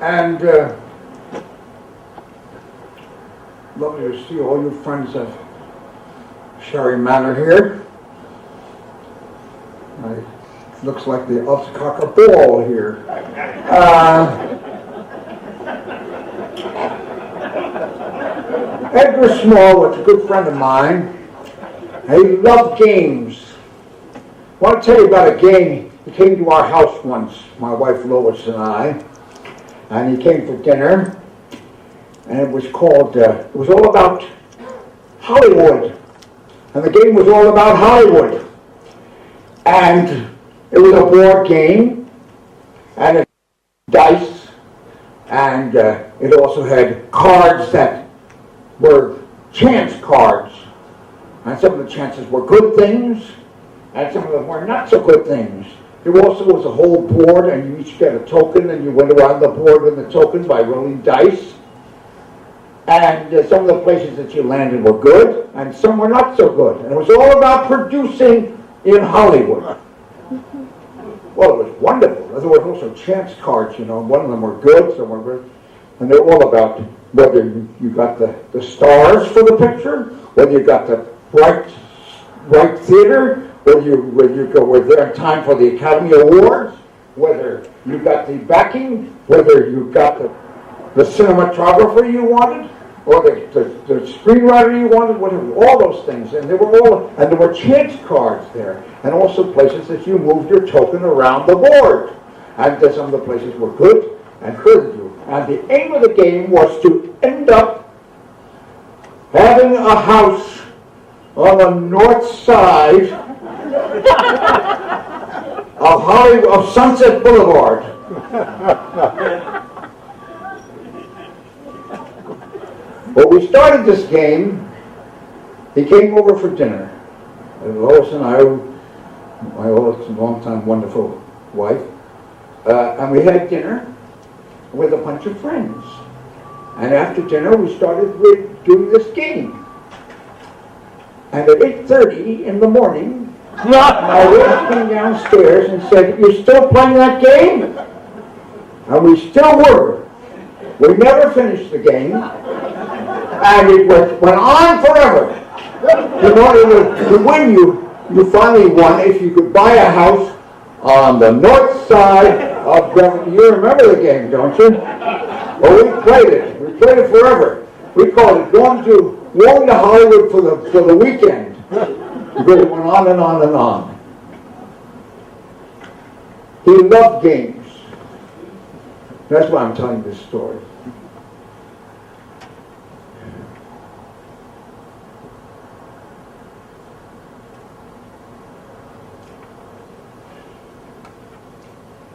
And lovely to see all you friends of Sherry Manor here. Looks like the Upscocker Ball here. Edgar Small was a good friend of mine. He loved games. I want to tell you about a game. He came to our house once, my wife Lois and I, and he came for dinner, and it was called, it was all about Hollywood, and the game was all about Hollywood. And it was a board game, and it had dice, and it also had cards that were chance cards. And some of the chances were good things, and some of them were not so good things. There also was a whole board, and you each get a token, and you went around the board with the token by rolling dice. And some of the places that you landed were good, and some were not so good. And it was all about producing in Hollywood. Well, it was wonderful. There were also chance cards, you know. One of them were good, some were good. And they're all about whether you got the stars for the picture, whether you got the right theater, whether you were there in time for the Academy Awards, whether you got the backing, whether you got the cinematographer you wanted, or the screenwriter you wanted, whatever, all those things. And there were chance cards there, and also places that you moved your token around the board. And some of the places were good and hurt you. And the aim of the game was to end up having a house on the north side of Sunset Boulevard. Well, we started this game. He came over for dinner. And Lois and I, my long-time wonderful wife, and we had dinner with a bunch of friends. And after dinner, we started doing this game. And at 8:30 in the morning, my wife came downstairs and said, "You're still playing that game?" And we still were. We never finished the game. And it went on forever. In order to win, you finally won if you could buy a house on the north side of Beverly. You remember the game, don't you? Well, we played it. We played it forever. We called it going to Hollywood for the weekend. Because it went on and on and on. He loved games. That's why I'm telling this story.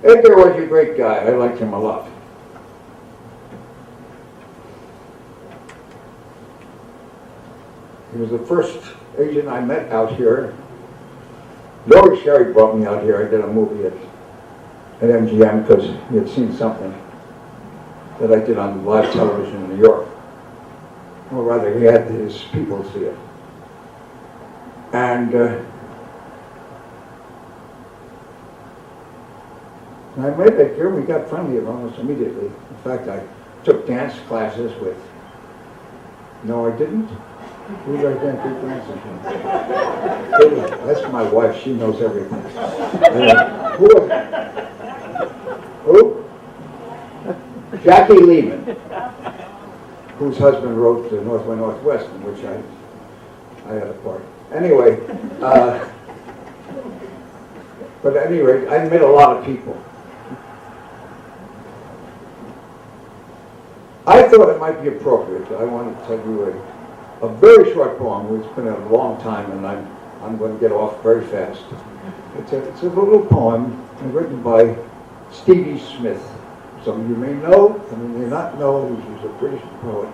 Edgar was a great guy. I liked him a lot. He was the first agent I met out here. Lori Sherry brought me out here. I did a movie at MGM because he had seen something that I did on live television in New York. Or rather, he had his people see it. And I met Edgar. We got friendly almost immediately. In fact, I took dance classes with... No, I didn't. Who did I dance with? That's my wife. She knows everything. Who? Jackie Lehman, whose husband wrote the North by Northwest, in which I had a part. Anyway, but at any rate, I met a lot of people. I thought it might be appropriate. I want to tell you a very short poem. It's been a long time, and I'm going to get off very fast. It's a little poem written by Stevie Smith. Some of you may know, some of you may not know. He's a British poet,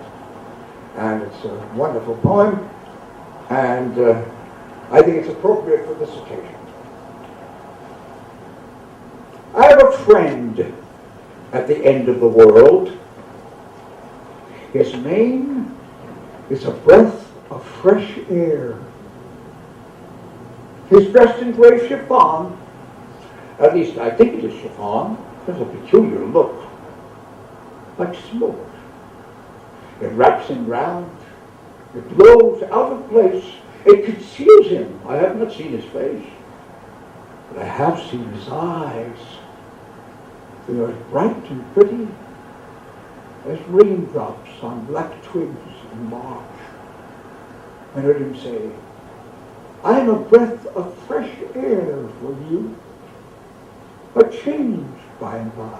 and it's a wonderful poem. And I think it's appropriate for this occasion. I have a friend at the end of the world. His name is a breath of fresh air. He's dressed in gray chiffon. At least I think it is chiffon. It has a peculiar look. like smoke. It wraps him round. It blows out of place. It conceals him. I have not seen his face, but I have seen his eyes. They are bright and pretty as raindrops on black twigs in March. I heard him say, I am a breath of fresh air for you, a change by and by.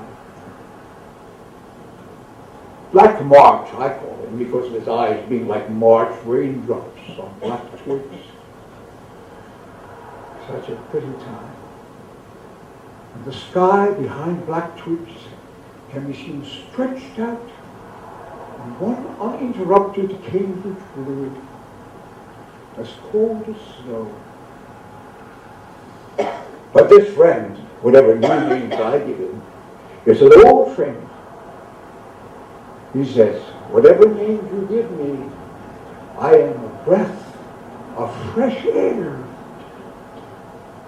Black March, I call him, because of his eyes being like March raindrops on black twigs. Such a pretty time. And the sky behind black twigs can be seen stretched out in one uninterrupted Cambridge blue, as cold as snow. But this friend, whatever new names I give him, is an old friend. He says, whatever name you give me, I am a breath of fresh air,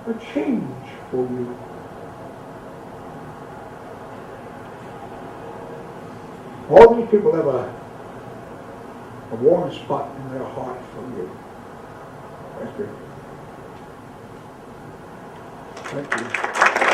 a change for you. All these people have a warm spot in their heart for you. Thank you. Thank you.